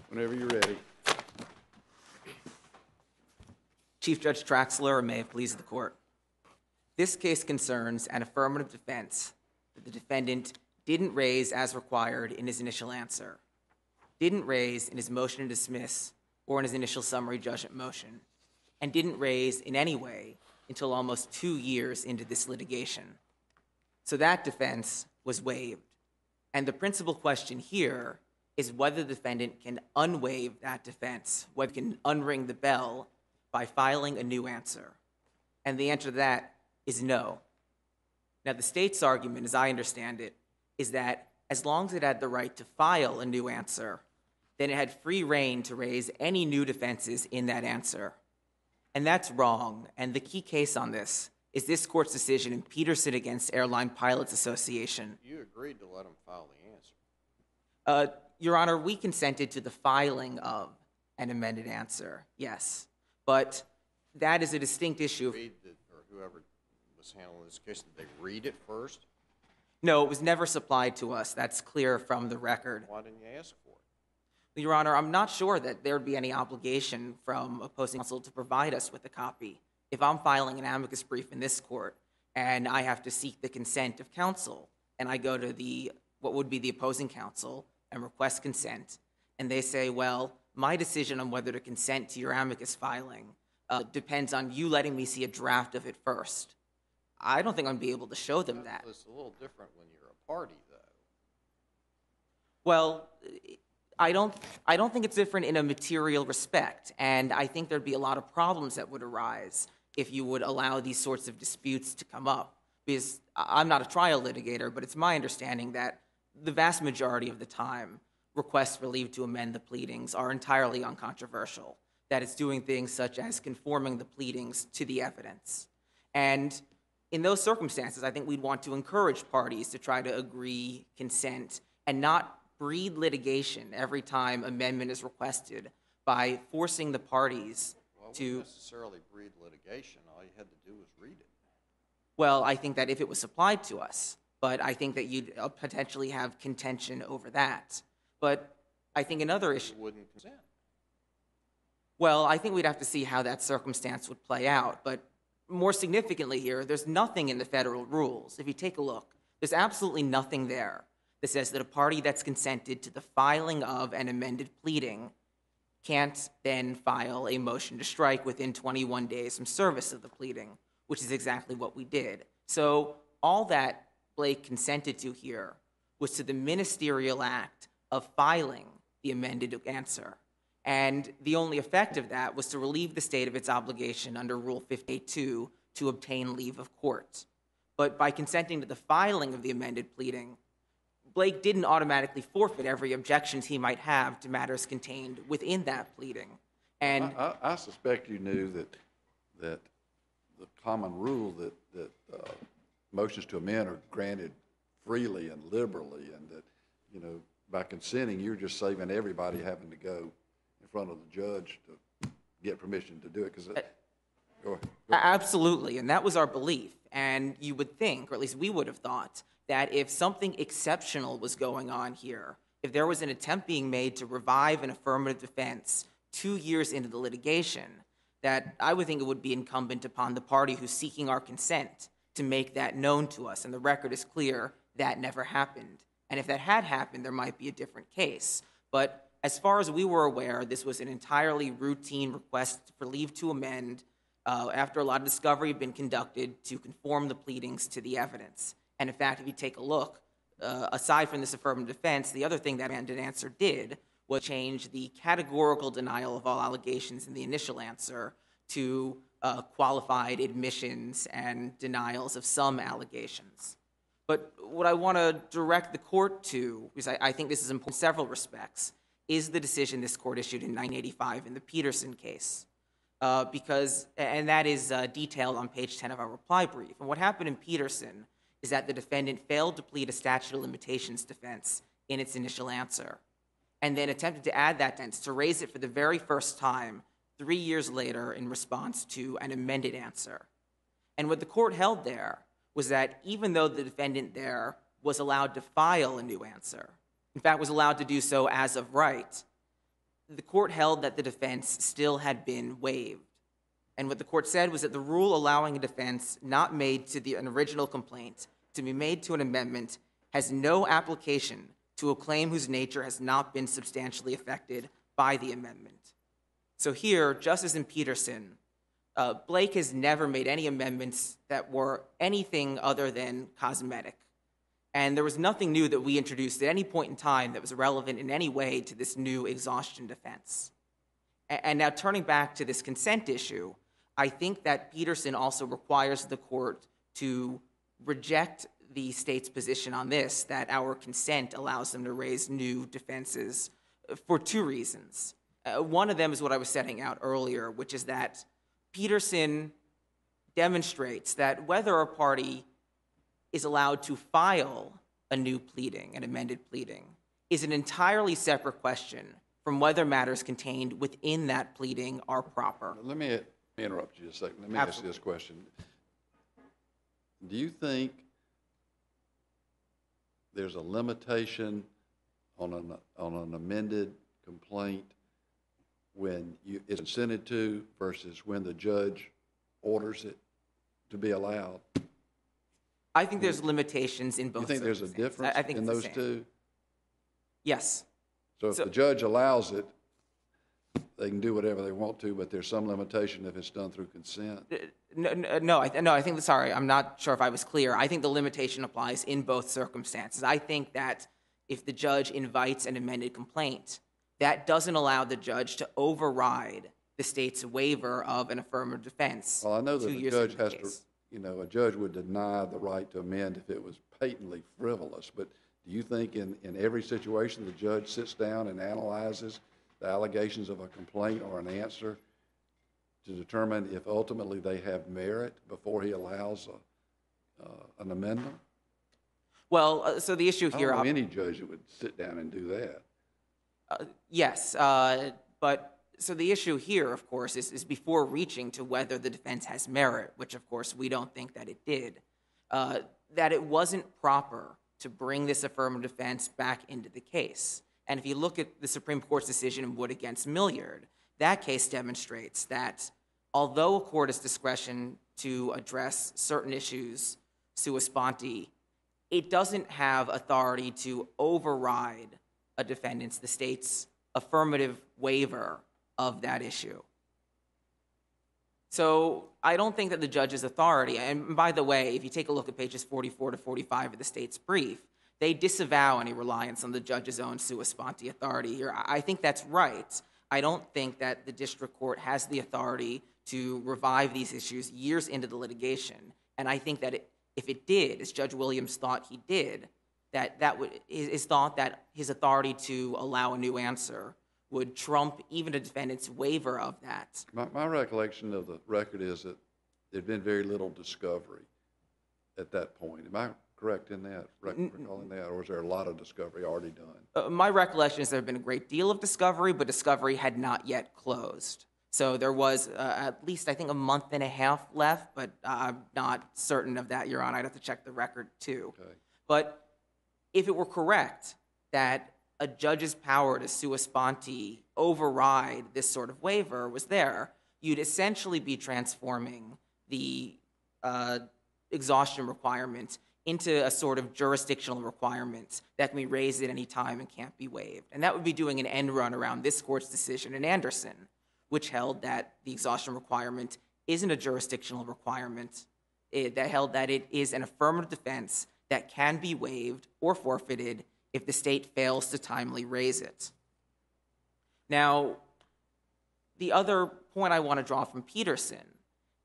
Whenever you're ready. Chief Judge Traxler, and may it please the court. This case concerns an affirmative defense that the defendant didn't raise as required in his initial answer, didn't raise in his motion to dismiss or in his initial summary judgment motion, and didn't raise in any way until almost 2 years into this litigation. So that defense was waived. And the principal question here is whether the defendant can unwaive that defense, whether he can unring the bell by filing a new answer. And the answer to that is no. Now, the state's argument, as I understand it, is that as long as it had the right to file a new answer, then it had free rein to raise any new defenses in that answer. And that's wrong. And the key case on this is this court's decision in Peterson against Airline Pilots Association. You agreed to let him file the answer. Your Honor, we consented to the filing of an amended answer, yes. But that is a distinct issue. Or whoever was handling this case, did they read it first? No, it was never supplied to us. That's clear from the record. Why didn't you ask for it? Your Honor, I'm not sure that there would be any obligation from opposing counsel to provide us with a copy. If I'm filing an amicus brief in this court and I have to seek the consent of counsel, and I go to what would be the opposing counsel and request consent, and they say, well, my decision on whether to consent to your amicus filing depends on you letting me see a draft of it first. I don't think I'm going to be able to show them that. It's a little different when you're a party, though. Well, I don't think it's different in a material respect, and I think there'd be a lot of problems that would arise if you would allow these sorts of disputes to come up. Because I'm not a trial litigator, but it's my understanding that the vast majority of the time, requests for leave to amend the pleadings are entirely uncontroversial. That it's doing things such as conforming the pleadings to the evidence. And in those circumstances, I think we'd want to encourage parties to try to agree, consent, and not breed litigation every time amendment is requested by forcing the parties to... It wouldn't necessarily breed litigation. All you had to do was read it. Well, I think that if it was supplied to us, but I think that you'd potentially have contention over that. But I think another issue... You wouldn't consent. Well, I think we'd have to see how that circumstance would play out. But more significantly here, there's nothing in the federal rules. If you take a look, there's absolutely nothing there that says that a party that's consented to the filing of an amended pleading can't then file a motion to strike within 21 days from service of the pleading, which is exactly what we did. So all that Blake consented to here was to the ministerial act of filing the amended answer. And the only effect of that was to relieve the state of its obligation under Rule 58.2 to obtain leave of court. But by consenting to the filing of the amended pleading, Blake didn't automatically forfeit every objections he might have to matters contained within that pleading. And I suspect you knew that the common rule that motions to amend are granted freely and liberally, and that, you know, by consenting, you're just saving everybody having to go in front of the judge to get permission to do it. Go ahead. Absolutely, and that was our belief. And you would think, or at least we would have thought, that if something exceptional was going on here, if there was an attempt being made to revive an affirmative defense 2 years into the litigation, that I would think it would be incumbent upon the party who's seeking our consent to make that known to us. And the record is clear that never happened. And if that had happened, there might be a different case. But as far as we were aware, this was an entirely routine request for leave to amend after a lot of discovery had been conducted to conform the pleadings to the evidence. And in fact, if you take a look, aside from this affirmative defense, the other thing that amended answer did was change the categorical denial of all allegations in the initial answer to qualified admissions and denials of some allegations. But what I want to direct the court to, because I think this is important in several respects, is the decision this court issued in 1985 in the Peterson case. And that is detailed on page 10 of our reply brief. And what happened in Peterson is that the defendant failed to plead a statute of limitations defense in its initial answer, and then attempted to add that defense to raise it for the very first time 3 years later in response to an amended answer. And what the court held there was that even though the defendant there was allowed to file a new answer, in fact was allowed to do so as of right, the court held that the defense still had been waived. And what the court said was that the rule allowing a defense not made to an original complaint to be made to an amendment has no application to a claim whose nature has not been substantially affected by the amendment. So here, just as in Peterson, Blake has never made any amendments that were anything other than cosmetic. And there was nothing new that we introduced at any point in time that was relevant in any way to this new exhaustion defense. And now turning back to this consent issue, I think that Peterson also requires the court to reject the state's position on this, that our consent allows them to raise new defenses for two reasons. One of them is what I was setting out earlier, which is that Peterson demonstrates that whether a party is allowed to file a new pleading, an amended pleading, is an entirely separate question from whether matters contained within that pleading are proper. Let me interrupt you a second. Let me ask you this question. Do you think there's a limitation on an amended complaint when it's consented to versus when the judge orders it to be allowed? I think there's limitations in both. You think there's a difference in those two? Yes. So if the judge allows it, they can do whatever they want to, but there's some limitation if it's done through consent? No, I think, sorry, I'm not sure if I was clear. I think the limitation applies in both circumstances. I think that if the judge invites an amended complaint, that doesn't allow the judge to override the state's waiver of an affirmative defense. Well, I know that the judge has to, a judge would deny the right to amend if it was patently frivolous, but do you think in every situation the judge sits down and analyzes the allegations of a complaint or an answer to determine if ultimately they have merit before he allows an amendment? Well, so the issue here... I don't know any judge that would sit down and do that. Yes, but so the issue here, of course, is before reaching to whether the defense has merit, which, of course, we don't think that it did, that it wasn't proper to bring this affirmative defense back into the case. And if you look at the Supreme Court's decision in Wood against Milliard, that case demonstrates that although a court has discretion to address certain issues sua sponte, it doesn't have authority to override the state's affirmative waiver of that issue. So I don't think that the judge's authority, and by the way, if you take a look at pages 44 to 45 of the state's brief, they disavow any reliance on the judge's own sua sponte authority here. I think that's right. I don't think that the district court has the authority to revive these issues years into the litigation. And I think that if it did, as Judge Williams thought he did, is thought that his authority to allow a new answer would trump even a defendant's waiver of that. My recollection of the record is that there had been very little discovery at that point. Am I correct in that, recalling that, or was there a lot of discovery already done? My recollection is there had been a great deal of discovery, but discovery had not yet closed. So there was at least, I think, a month and a half left, but I'm not certain of that, Your Honor. I'd have to check the record, too. Okay. But if it were correct that a judge's power to sua sponte override this sort of waiver was there, you'd essentially be transforming the exhaustion requirement into a sort of jurisdictional requirement that can be raised at any time and can't be waived. And that would be doing an end run around this court's decision in Anderson, which held that the exhaustion requirement isn't a jurisdictional requirement. That held that it is an affirmative defense that can be waived or forfeited if the state fails to timely raise it. Now, the other point I want to draw from Peterson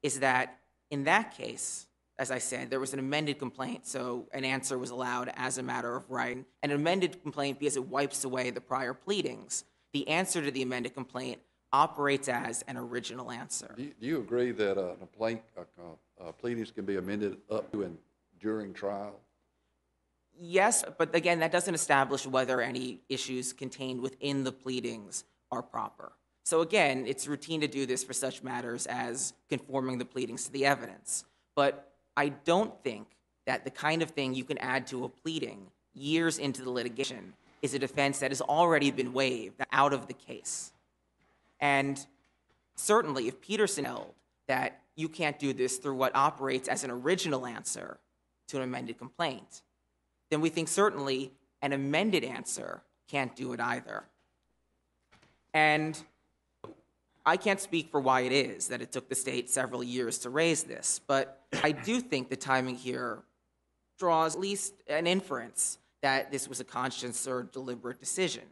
is that in that case, as I said, there was an amended complaint, so an answer was allowed as a matter of right. An amended complaint, because it wipes away the prior pleadings, the answer to the amended complaint operates as an original answer. Do you agree that pleadings can be amended up to and during trial? Yes, but again, that doesn't establish whether any issues contained within the pleadings are proper. So again, it's routine to do this for such matters as conforming the pleadings to the evidence. But I don't think that the kind of thing you can add to a pleading years into the litigation is a defense that has already been waived out of the case. And certainly, if Peterson held that you can't do this through what operates as an original answer to an amended complaint, then we think certainly an amended answer can't do it either. And I can't speak for why it is that it took the state several years to raise this, but I do think the timing here draws at least an inference that this was a conscious or deliberate decision.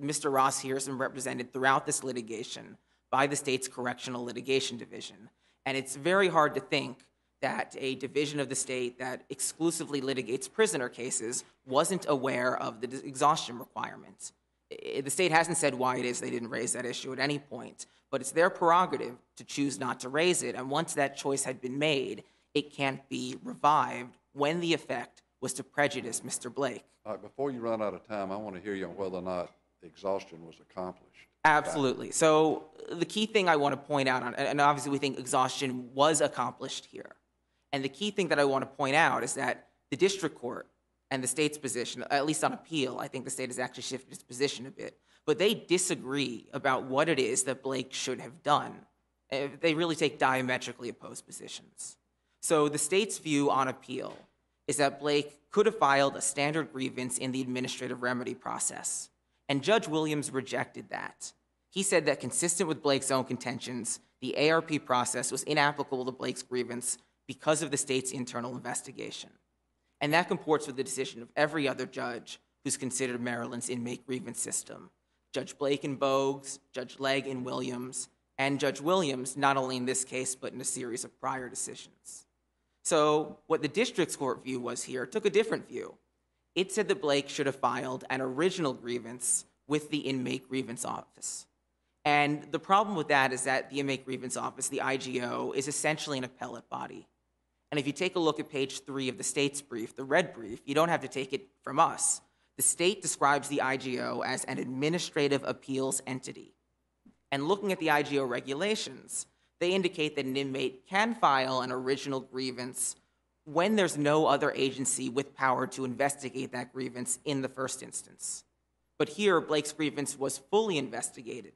Mr. Ross here has been represented throughout this litigation by the state's Correctional Litigation Division, and it's very hard to think that a division of the state that exclusively litigates prisoner cases wasn't aware of the exhaustion requirements. The state hasn't said why it is they didn't raise that issue at any point, but it's their prerogative to choose not to raise it, and once that choice had been made, it can't be revived when the effect was to prejudice Mr. Blake. All right, before you run out of time, I want to hear you on whether or not exhaustion was accomplished. Absolutely. So the key thing I want to point out, and obviously we think exhaustion was accomplished here, and the key thing that I want to point out is that the district court and the state's position, at least on appeal, I think the state has actually shifted its position a bit, but they disagree about what it is that Blake should have done. They really take diametrically opposed positions. So the state's view on appeal is that Blake could have filed a standard grievance in the administrative remedy process, and Judge Williams rejected that. He said that consistent with Blake's own contentions, the ARP process was inapplicable to Blake's grievance because of the state's internal investigation. And that comports with the decision of every other judge who's considered Maryland's inmate grievance system. Judge Blake in Bogues, Judge Legg in Williams, and Judge Williams, not only in this case, but in a series of prior decisions. So what the district's court view was here took a different view. It said that Blake should have filed an original grievance with the inmate grievance office. And the problem with that is that the inmate grievance office, the IGO, is essentially an appellate body. And if you take a look at page 3 of the state's brief, the red brief, you don't have to take it from us. The state describes the IGO as an administrative appeals entity. And looking at the IGO regulations, they indicate that an inmate can file an original grievance when there's no other agency with power to investigate that grievance in the first instance. But here, Blake's grievance was fully investigated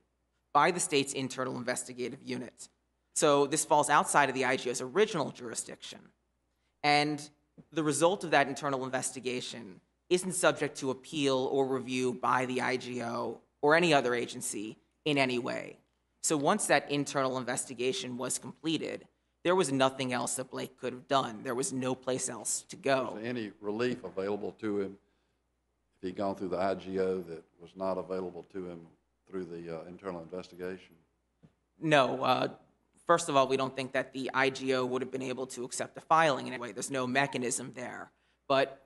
by the state's internal investigative unit. So this falls outside of the IGO's original jurisdiction. And the result of that internal investigation isn't subject to appeal or review by the IGO or any other agency in any way. So once that internal investigation was completed, there was nothing else that Blake could have done. There was no place else to go. Was there any relief available to him if he'd gone through the IGO that was not available to him through the internal investigation? No. First of all, we don't think that the IGO would have been able to accept the filing in any way. There's no mechanism there. But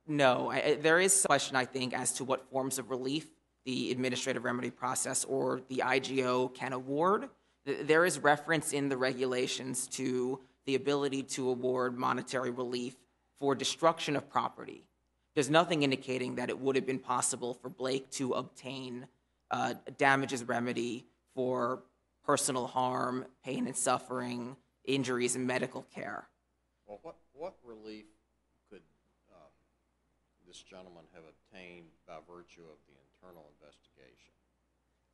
no, there is a question, I think, as to what forms of relief the administrative remedy process or the IGO can award. There is reference in the regulations to the ability to award monetary relief for destruction of property. There's nothing indicating that it would have been possible for Blake to obtain damages remedy for personal harm, pain and suffering, injuries, and medical care. Well, what relief could this gentleman have obtained by virtue of the internal investigation?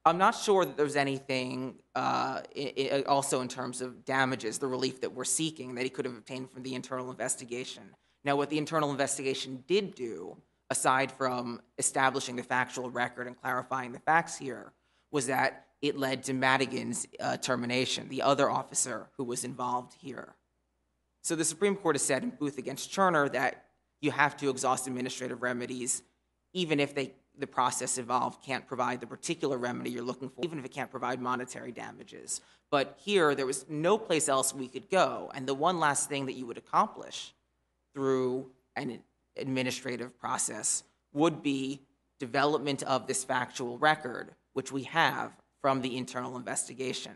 I'm not sure that there's anything also in terms of damages, the relief that we're seeking, that he could have obtained from the internal investigation. Now, what the internal investigation did do, aside from establishing the factual record and clarifying the facts here, was that it led to Madigan's termination, the other officer who was involved here. So the Supreme Court has said in Booth against Turner that you have to exhaust administrative remedies even if the process involved can't provide the particular remedy you're looking for, even if it can't provide monetary damages. But here, there was no place else we could go. And the one last thing that you would accomplish through an administrative process would be development of this factual record, which we have from the internal investigation.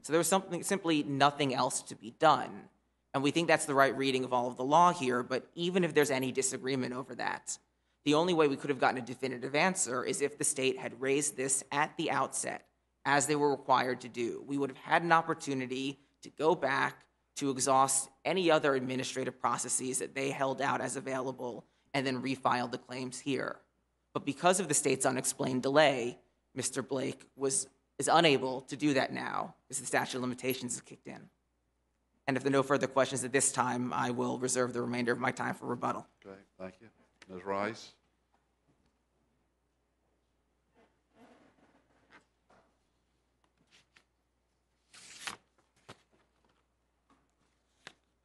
So there was simply nothing else to be done. And we think that's the right reading of all of the law here, but even if there's any disagreement over that, the only way we could have gotten a definitive answer is if the state had raised this at the outset, as they were required to do. We would have had an opportunity to go back to exhaust any other administrative processes that they held out as available and then refile the claims here. But because of the state's unexplained delay, Mr. Blake was is unable to do that now because the statute of limitations has kicked in. And if there are no further questions at this time, I will reserve the remainder of my time for rebuttal. Okay, thank you. Ms. Rice?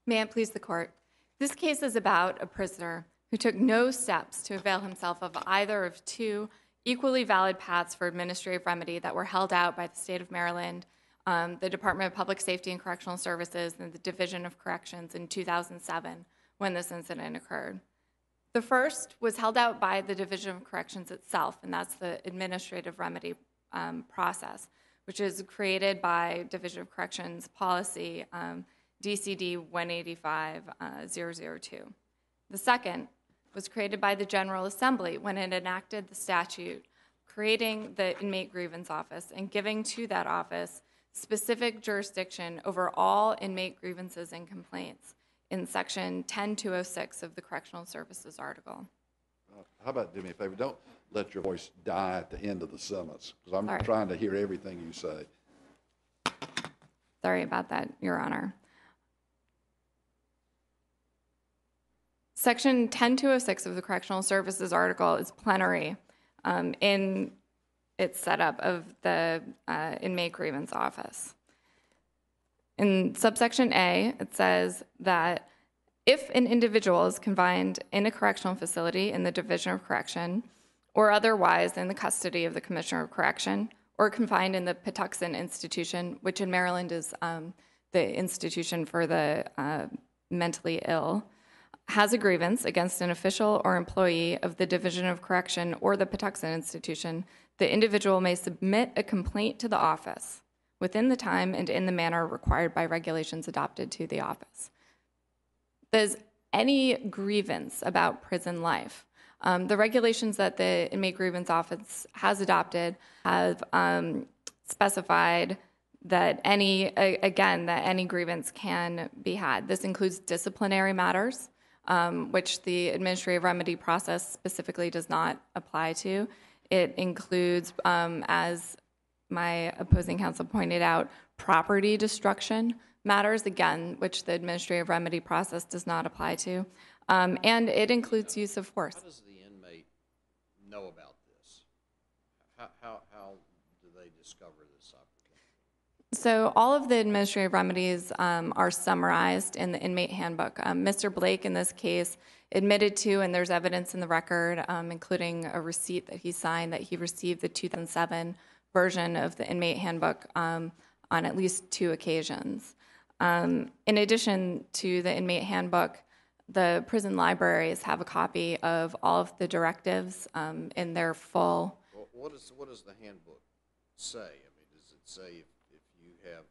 May it please the court. This case is about a prisoner who took no steps to avail himself of either of two equally valid paths for administrative remedy that were held out by the state of Maryland, the Department of Public Safety and Correctional Services, and the Division of Corrections in 2007 when this incident occurred. The first was held out by the Division of Corrections itself, and that's the administrative remedy process, which is created by Division of Corrections policy DCD 185-002. The second was created by the General Assembly when it enacted the statute creating the Inmate Grievance Office and giving to that office specific jurisdiction over all inmate grievances and complaints in Section 10206 of the Correctional Services article. How about do me a favor? Don't let your voice die at the end of the sentence, because I'm Sorry. trying to hear everything you say. Sorry about that, Your Honor. Section 10206 of the Correctional Services article is plenary in its setup of the Inmate Grievance Office. In subsection A, it says that if an individual is confined in a correctional facility in the Division of Correction or otherwise in the custody of the Commissioner of Correction or confined in the Patuxent Institution, which in Maryland is the institution for the mentally ill, has a grievance against an official or employee of the Division of Correction or the Patuxent Institution, the individual may submit a complaint to the office within the time and in the manner required by regulations adopted to the office. There's any grievance about prison life. The regulations that the Inmate Grievance Office has adopted have specified that any grievance can be had. This includes disciplinary matters, which the administrative remedy process specifically does not apply to. It includes, as my opposing counsel pointed out, property destruction matters, again, which the administrative remedy process does not apply to. And it includes use of force. How does the inmate know about this? How do they discover this opportunity? So all of the administrative remedies are summarized in the inmate handbook. Mr. Blake, in this case, admitted to, and there's evidence in the record, including a receipt that he signed, that he received the 2007 version of the inmate handbook on at least 2 occasions. In addition to the inmate handbook, the prison libraries have a copy of all of the directives in their full. Well, what does the handbook say? I mean, does it say if you have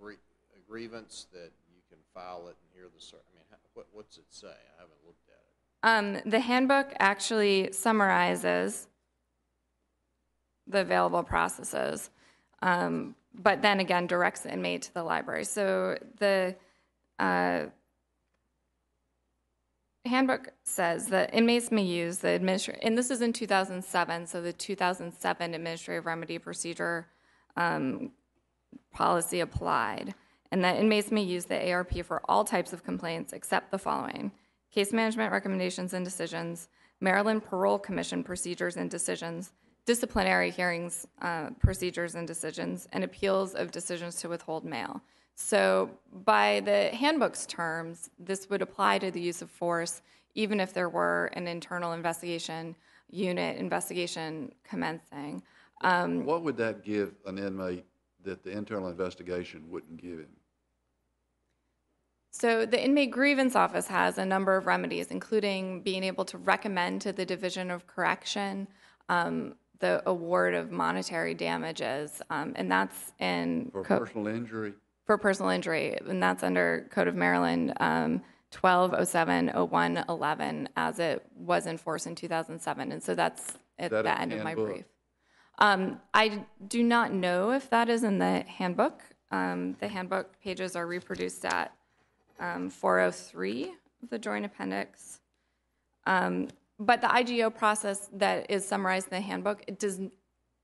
a grievance that you can file it and hear the? I mean, what's it say? I haven't looked at it. The handbook actually summarizes the available processes, but then again directs the inmate to the library. So the handbook says that inmates may use the and this is in 2007, so the 2007 administrative remedy procedure policy applied, and that inmates may use the ARP for all types of complaints except the following: case management recommendations and decisions, Maryland Parole Commission procedures and decisions, disciplinary hearings procedures and decisions, and appeals of decisions to withhold mail. So by the handbook's terms, this would apply to the use of force even if there were an internal investigation unit investigation commencing. What would that give an inmate that the internal investigation wouldn't give him? So the Inmate Grievance Office has a number of remedies, including being able to recommend to the Division of Correction the award of monetary damages, and that's in For personal injury? For personal injury, and that's under Code of Maryland 1207-0111 as it was enforced in 2007, and so that's at the end of my brief. I do not know if that is in the handbook. The handbook pages are reproduced at 403 of the Joint Appendix. But the IGO process that is summarized in the handbook, it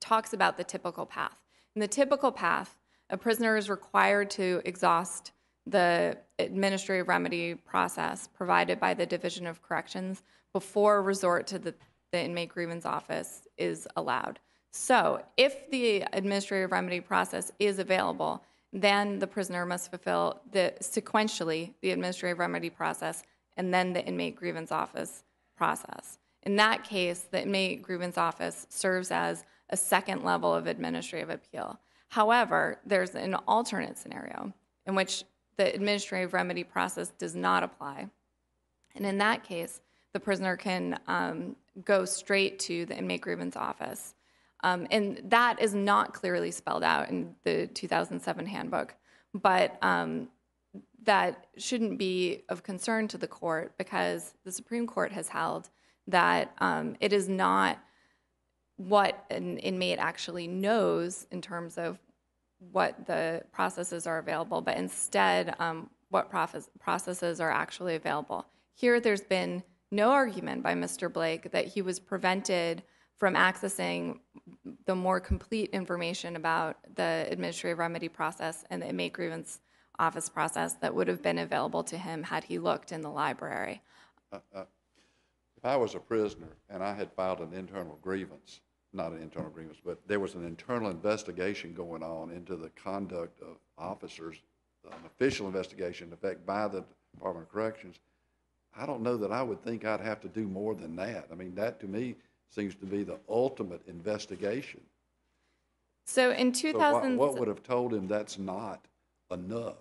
talks about the typical path. In the typical path, a prisoner is required to exhaust the administrative remedy process provided by the Division of Corrections before resort to the inmate grievance office is allowed. So if the administrative remedy process is available, then the prisoner must fulfill sequentially the administrative remedy process and then the inmate grievance office process. In that case, the inmate grievance office serves as a second level of administrative appeal. However, there's an alternate scenario in which the administrative remedy process does not apply. And in that case, the prisoner can go straight to the inmate grievance office. And that is not clearly spelled out in the 2007 handbook, but that shouldn't be of concern to the court because the Supreme Court has held that it is not what an inmate actually knows in terms of what the processes are available, but instead what processes are actually available. Here, there's been no argument by Mr. Blake that he was prevented from accessing the more complete information about the administrative remedy process and the inmate grievance office process that would have been available to him had he looked in the library. If I was a prisoner and I had filed an internal grievance, not an internal grievance, but there was an internal investigation going on into the conduct of officers, an official investigation, in effect, by the Department of Corrections, I don't know that I would think I'd have to do more than that. I mean, that to me seems to be the ultimate investigation. So in 2000, what would have told him that's not enough?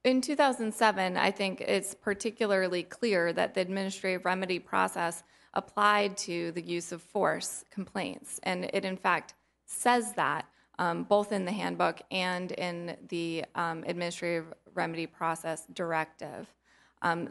In 2007, I think it's particularly clear that the administrative remedy process applied to the use of force complaints. And it, in fact, says that both in the handbook and in the administrative remedy process directive.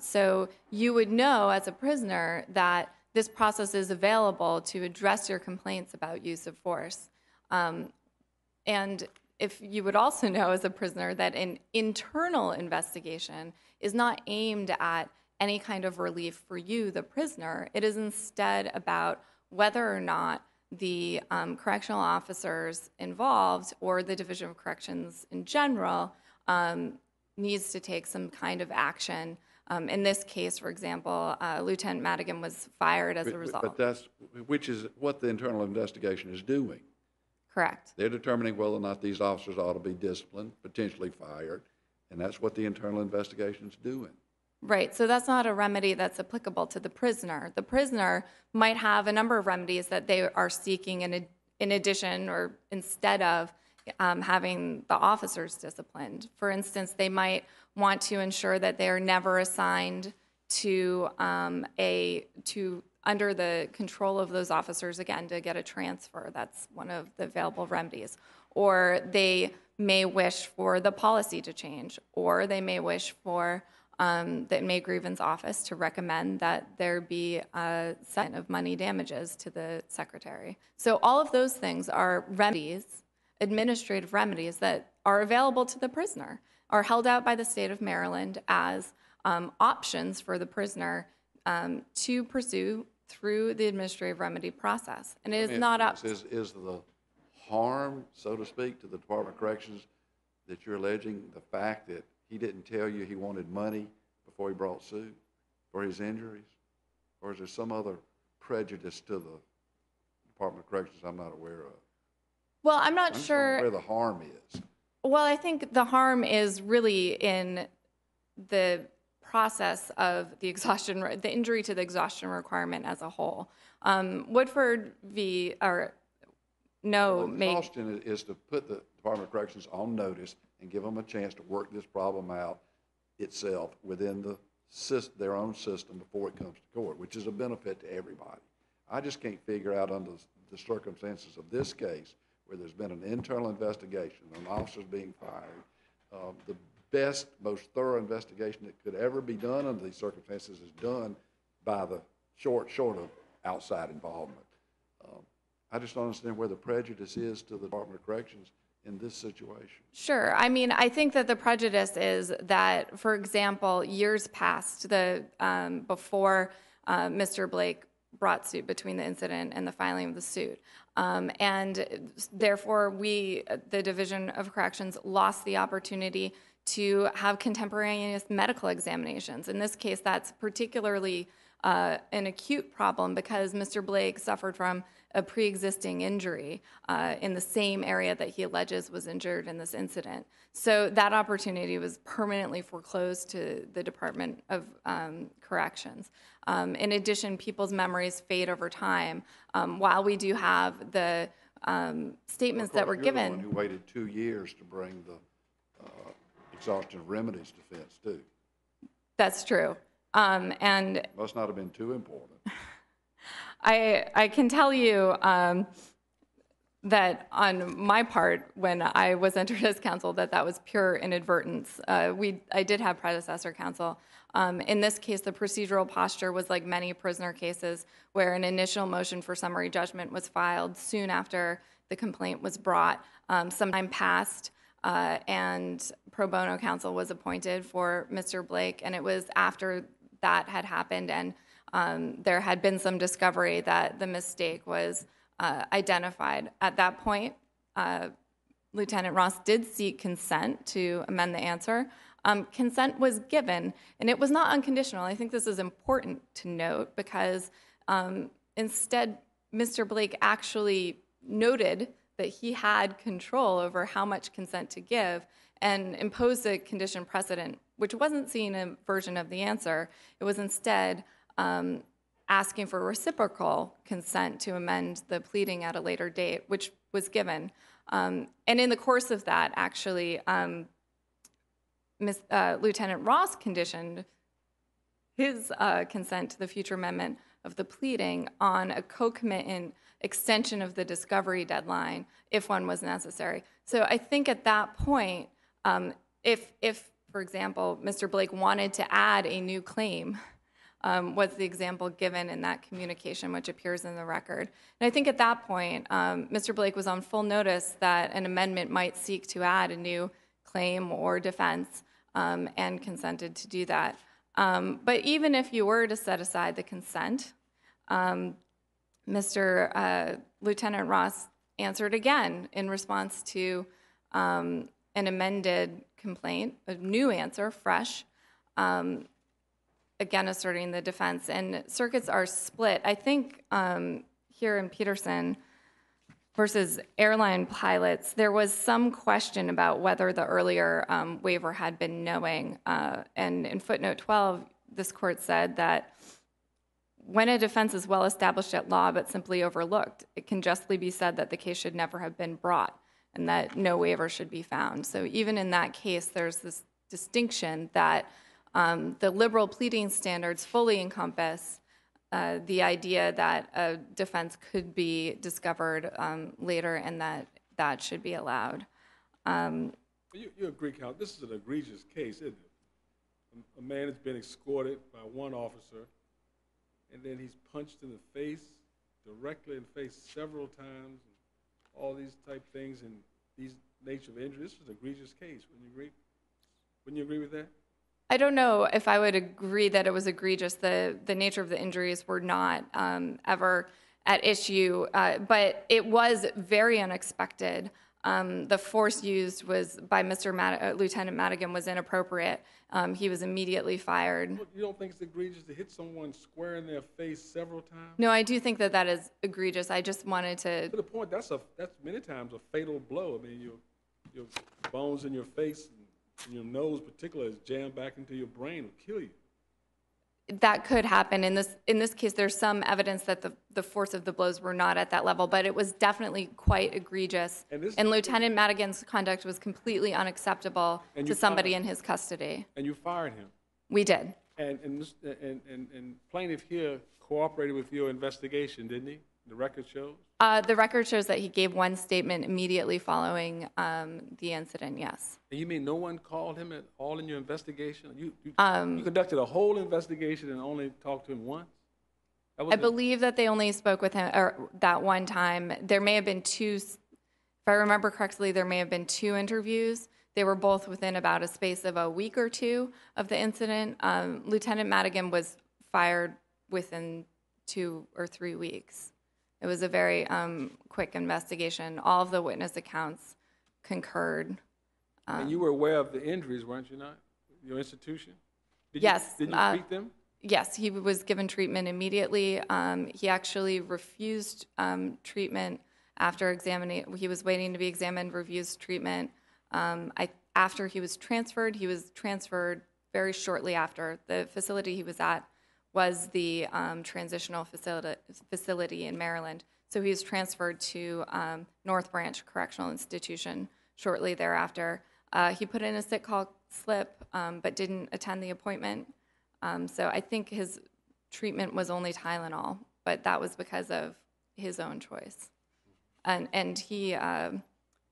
So you would know as a prisoner that this process is available to address your complaints about use of force. And if you would also know as a prisoner that an internal investigation is not aimed at any kind of relief for you, the prisoner. It is instead about whether or not the correctional officers involved or the Division of Corrections in general needs to take some kind of action. In this case, for example, Lieutenant Madigan was fired as a result. But which is what the internal investigation is doing. Correct. They're determining whether or not these officers ought to be disciplined, potentially fired, and that's what the internal investigation is doing. Right, so that's not a remedy that's applicable to the prisoner. The prisoner might have a number of remedies that they are seeking in addition or instead of having the officers disciplined. For instance, they might want to ensure that they are never assigned to under the control of those officers again to get a transfer. That's one of the available remedies. Or they may wish for the policy to change, or they may wish for the inmate grievance office to recommend that there be a set of money damages to the secretary. So all of those things are remedies, administrative remedies that are available to the prisoner, are held out by the state of Maryland as options for the prisoner to pursue through the administrative remedy process. And it is not up. Is the harm, so to speak, to the Department of Corrections that you're alleging the fact that he didn't tell you he wanted money before he brought suit for his injuries? Or is there some other prejudice to the Department of Corrections I'm not aware of? Well, I'm not sure where the harm is. Well, I think the harm is really in the process of the exhaustion, the injury to the exhaustion requirement as a whole. Woodford v. or no, exhaustion is to put the Department of Corrections on notice and give them a chance to work this problem out itself within their own system before it comes to court, which is a benefit to everybody. I just can't figure out under the circumstances of this case where there's been an internal investigation, an officer's being fired, the best, most thorough investigation that could ever be done under these circumstances is done by the short of outside involvement. I just don't understand where the prejudice is to the Department of Corrections in this situation. Sure. I mean, I think that the prejudice is that, for example, years past before Mr. Blake brought suit between the incident and the filing of the suit. And therefore, the Division of Corrections, lost the opportunity to have contemporaneous medical examinations. In this case, that's particularly an acute problem because Mr. Blake suffered from a pre-existing injury in the same area that he alleges was injured in this incident. So that opportunity was permanently foreclosed to the Department of Corrections. In addition, people's memories fade over time. While we do have the statements that were given. You're the one who waited 2 years to bring the exhaustion of remedies defense too. That's true. And Must not have been too important. I can tell you that on my part, when I was entered as counsel, that was pure inadvertence. I did have predecessor counsel. In this case, the procedural posture was like many prisoner cases where an initial motion for summary judgment was filed soon after the complaint was brought. Some time passed, and pro bono counsel was appointed for Mr. Blake, and it was after that had happened and there had been some discovery that the mistake was identified. At that point, Lieutenant Ross did seek consent to amend the answer. Consent was given, and it was not unconditional. I think this is important to note because instead, Mr. Blake actually noted that he had control over how much consent to give and imposed a condition precedent, which wasn't seen in a version of the answer. It was instead asking for reciprocal consent to amend the pleading at a later date, which was given. And in the course of that, actually, Lieutenant Ross conditioned his consent to the future amendment of the pleading on a co-commitment extension of the discovery deadline if one was necessary. So I think at that point, if, for example, Mr. Blake wanted to add a new claim, was the example given in that communication, which appears in the record. And I think at that point, Mr. Blake was on full notice that an amendment might seek to add a new claim or defense and consented to do that. But even if you were to set aside the consent, Lieutenant Ross answered again in response to an amended complaint, a new answer, fresh, again asserting the defense. And circuits are split. I think here in Peterson versus airline pilots, there was some question about whether the earlier waiver had been knowing. And in footnote 12, this court said that when a defense is well established at law but simply overlooked, it can justly be said that the case should never have been brought and that no waiver should be found. So even in that case, there's this distinction that the liberal pleading standards fully encompass the idea that a defense could be discovered later and that should be allowed. You agree, Count, this is an egregious case, isn't it? A man has been escorted by one officer, and then he's punched in the face, directly in the face several times, and all these type things, and these nature of injury. This is an egregious case. Wouldn't you agree? Wouldn't you agree with that? I don't know if I would agree that it was egregious. The nature of the injuries were not ever at issue, but it was very unexpected. The force used was by Lieutenant Madigan was inappropriate. He was immediately fired. Well, you don't think it's egregious to hit someone square in their face several times? No, I do think that is egregious. I just wanted to. To the point, that's many times a fatal blow. I mean, your bones in your face and your nose, particularly, is jammed back into your brain, will kill you. That could happen. In this case, there's some evidence that the force of the blows were not at that level, but it was definitely quite egregious. And Lieutenant Madigan's conduct was completely unacceptable to somebody in his custody. And you fired him. We did. And plaintiff here cooperated with your investigation, didn't he? The record shows? The record shows that he gave one statement immediately following the incident, yes. And you mean no one called him at all in your investigation? You conducted a whole investigation and only talked to him once? I believe that they only spoke with him that one time. There may have been two, if I remember correctly, there may have been two interviews. They were both within about a space of a week or two of the incident. Lieutenant Madigan was fired within 2 or 3 weeks. It was a very quick investigation. All of the witness accounts concurred. And you were aware of the injuries, weren't you not? Your institution? Yes. Did you treat them? Yes, he was given treatment immediately. He actually refused treatment after examining. He was waiting to be examined, refused treatment. After he was transferred very shortly after. The facility he was at was the transitional facility in Maryland. So he was transferred to North Branch Correctional Institution shortly thereafter. He put in a sick call slip, but didn't attend the appointment. So I think his treatment was only Tylenol, but that was because of his own choice. And he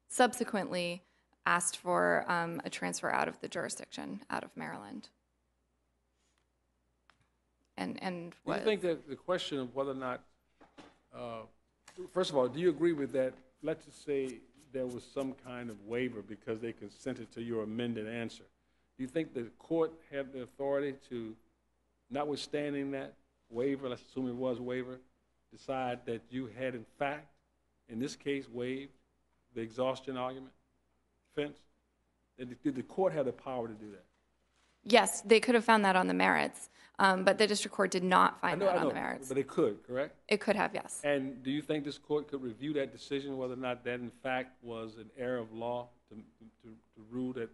subsequently asked for a transfer out of the jurisdiction, out of Maryland. And Do you think that the question of whether or not, first of all, do you agree with that? Let's just say there was some kind of waiver because they consented to your amended answer. Do you think the court had the authority to, notwithstanding that waiver, let's assume it was a waiver, decide that you had in fact, in this case, waived the exhaustion argument, defense? Did the court have the power to do that? yes, they could have found that on the merits, but the district court did not find that on the merits. But it could, correct? It could have, yes. And do you think this court could review that decision, whether or not that in fact was an error of law to rule that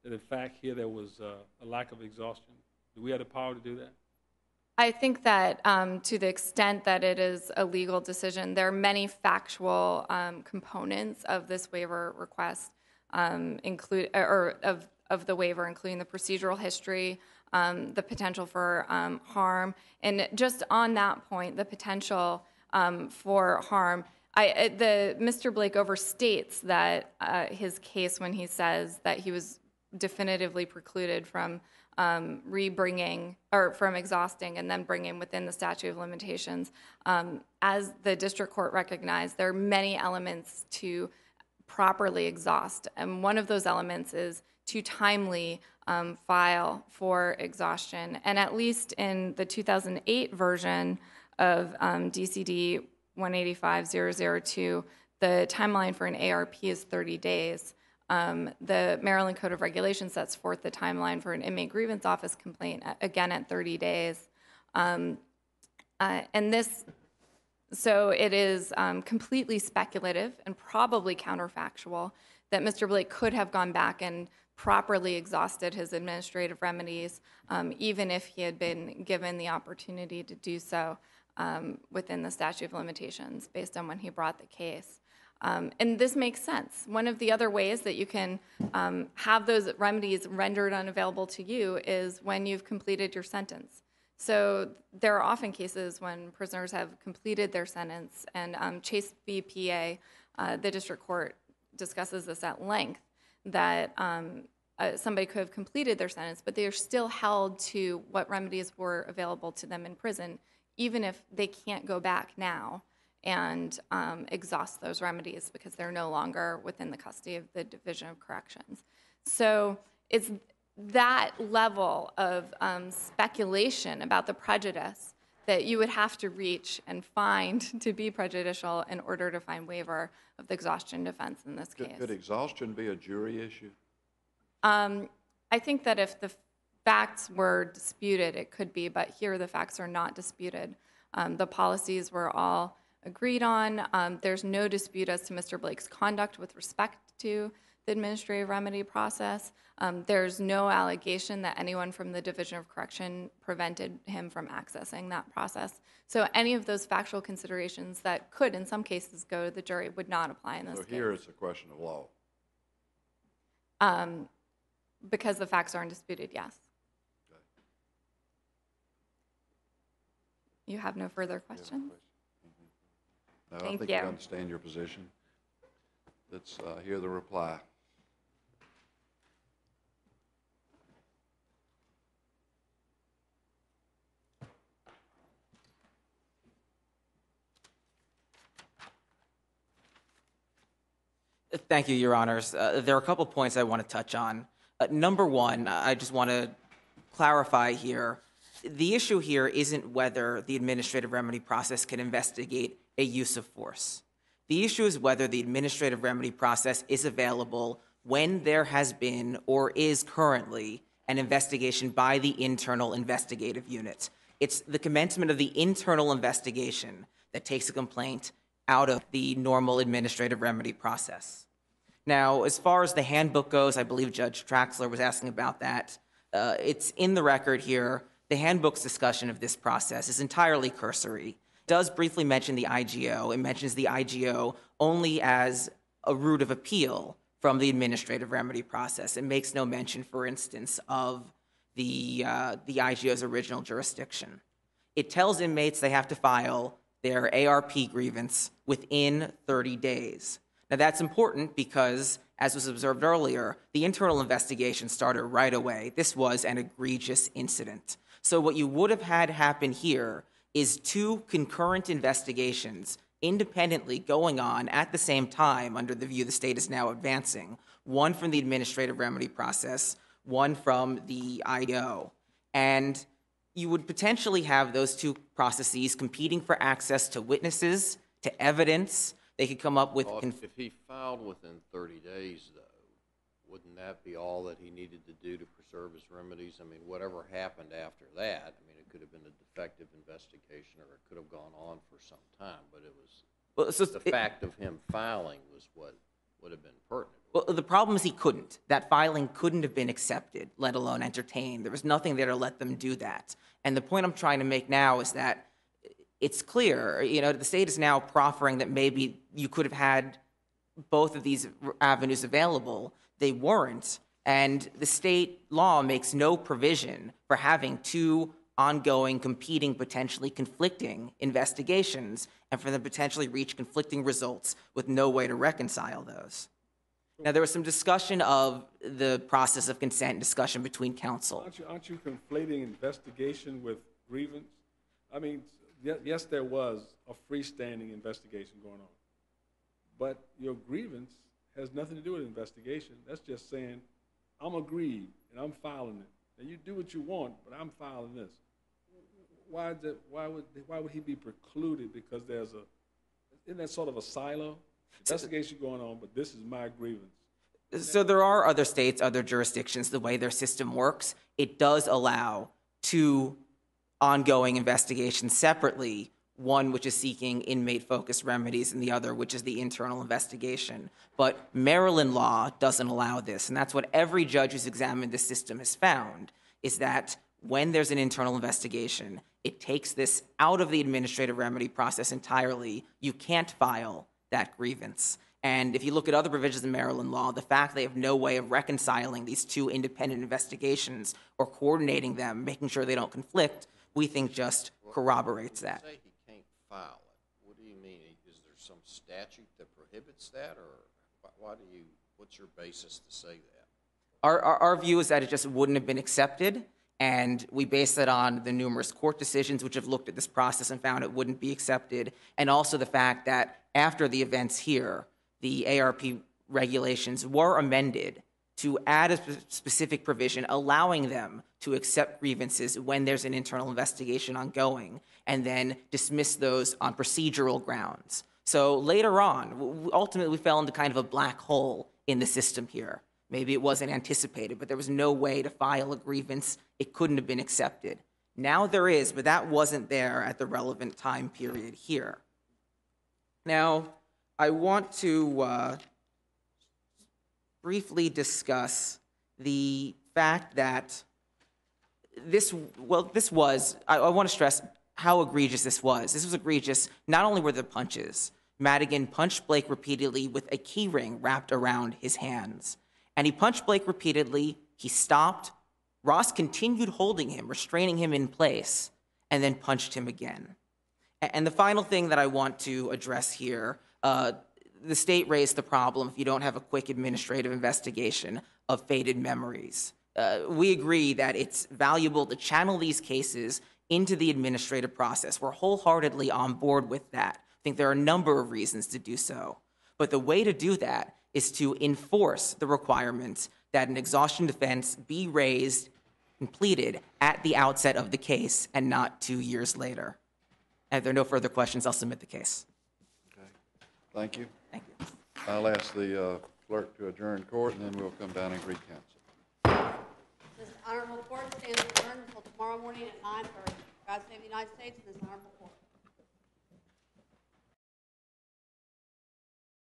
in fact here there was a lack of exhaustion? Do we have the power to do that? I think that to the extent that it is a legal decision, there are many factual components of this waiver request, of the waiver, including the procedural history, the potential for harm, and just on that point, the potential for harm. Mr. Blake overstates that his case when he says that he was definitively precluded from from exhausting and then bringing within the statute of limitations. As the district court recognized, there are many elements to properly exhaust, and one of those elements is to timely file for exhaustion. And at least in the 2008 version of DCD 185002, the timeline for an ARP is 30 days. The Maryland Code of Regulations sets forth the timeline for an inmate grievance office complaint, again at 30 days. So it is completely speculative and probably counterfactual that Mr. Blake could have gone back and properly exhausted his administrative remedies, even if he had been given the opportunity to do so within the statute of limitations based on when he brought the case. And this makes sense. One of the other ways that you can have those remedies rendered unavailable to you is when you've completed your sentence. So there are often cases when prisoners have completed their sentence, and Chase v. PA, the district court discusses this at length, that somebody could have completed their sentence, but they are still held to what remedies were available to them in prison, even if they can't go back now and exhaust those remedies because they're no longer within the custody of the Division of Corrections. So it's that level of speculation about the prejudice that you would have to reach and find to be prejudicial in order to find waiver of the exhaustion defense in this case. Could exhaustion be a jury issue? I think that if the facts were disputed, it could be, but here the facts are not disputed. The policies were all agreed on. There's no dispute as to Mr. Blake's conduct with respect to the administrative remedy process. There's no allegation that anyone from the Division of Correction prevented him from accessing that process. So any of those factual considerations that could, in some cases, go to the jury would not apply in this case. So here it's a question of law. Because the facts are undisputed, yes. Okay. You have no further questions? No, Thank I think you. we understand your position. Let's hear the reply. Thank you, Your Honors. There are a couple points I want to touch on. Number one, I just want to clarify here The issue here isn't whether the administrative remedy process can investigate a use of force. The issue is whether the administrative remedy process is available when there has been or is currently an investigation by the internal investigative unit. It's the commencement of the internal investigation that takes a complaint out of the normal administrative remedy process. Now, as far as the handbook goes, I believe Judge Traxler was asking about that. It's in the record here. The handbook's discussion of this process is entirely cursory. It does briefly mention the IGO. It mentions the IGO only as a route of appeal from the administrative remedy process. It makes no mention, for instance, of the IGO's original jurisdiction. It tells inmates they have to file their ARP grievance within 30 days. Now, that's important because, as was observed earlier, the internal investigation started right away. This was an egregious incident. So what you would have had happen here is two concurrent investigations independently going on at the same time under the view the state is now advancing, one from the administrative remedy process, one from the IGO. And you would potentially have those two processes competing for access to witnesses, to evidence. They could come up with... Well, if he filed within 30 days, though, wouldn't that be all that he needed to do to preserve his remedies? I mean, whatever happened after that, I mean, it could have been a defective investigation or it could have gone on for some time, but it was the fact of him filing was what would have been pertinent. Well, the problem is he couldn't. That filing couldn't have been accepted, let alone entertained. There was nothing there to let them do that. And the point I'm trying to make now is that it's clear, the state is now proffering that maybe you could have had both of these avenues available. They weren't. And the state law makes no provision for having two ongoing, competing, potentially conflicting investigations and for them to potentially reach conflicting results with no way to reconcile those. Now, there was some discussion of the process of consent discussion between counsel. Aren't you conflating investigation with grievance? I mean, yes, there was a freestanding investigation going on, but your grievance has nothing to do with investigation. That's just saying, I'm aggrieved and I'm filing it. And you do what you want, but I'm filing this. Why would he be precluded because isn't that sort of a silo? Investigation going on, but this is my grievance. So there are other states, other jurisdictions, the way their system works, it does allow two ongoing investigations separately, one which is seeking inmate-focused remedies and the other which is the internal investigation. But Maryland law doesn't allow this, and that's what every judge who's examined the system has found, is that when there's an internal investigation, it takes this out of the administrative remedy process entirely. You can't file that grievance. And if you look at other provisions in Maryland law, the fact they have no way of reconciling these two independent investigations or coordinating them, making sure they don't conflict, we think just corroborates that. When you say he can't file it, what do you mean? Is there some statute that prohibits that, or what's your basis to say that? Our view is that it just wouldn't have been accepted, and we base that on the numerous court decisions which have looked at this process and found it wouldn't be accepted, and also the fact that after the events here, the ARP regulations were amended to add a specific provision allowing them to accept grievances when there's an internal investigation ongoing and then dismiss those on procedural grounds. So later on, ultimately we fell into kind of a black hole in the system here. Maybe it wasn't anticipated, but there was no way to file a grievance. It couldn't have been accepted. Now there is, but that wasn't there at the relevant time period here. Now, I want to briefly discuss the fact that I want to stress how egregious this was. This was egregious. Not only were the punches, Madigan punched Blake repeatedly with a key ring wrapped around his hands. And he punched Blake repeatedly. He stopped. Ross continued holding him, restraining him in place, and then punched him again. And the final thing that I want to address here, the state raised the problem if you don't have a quick administrative investigation of faded memories. We agree that it's valuable to channel these cases into the administrative process. We're wholeheartedly on board with that. I think there are a number of reasons to do so. But the way to do that is to enforce the requirement that an exhaustion defense be raised completed at the outset of the case and not 2 years later. If there are no further questions, I'll submit the case. Okay. Thank you. Thank you. I'll ask the clerk to adjourn court, and then we'll come down and greet counsel. This honorable court stands adjourned until tomorrow morning at 9:30. God save the United States and this honorable court.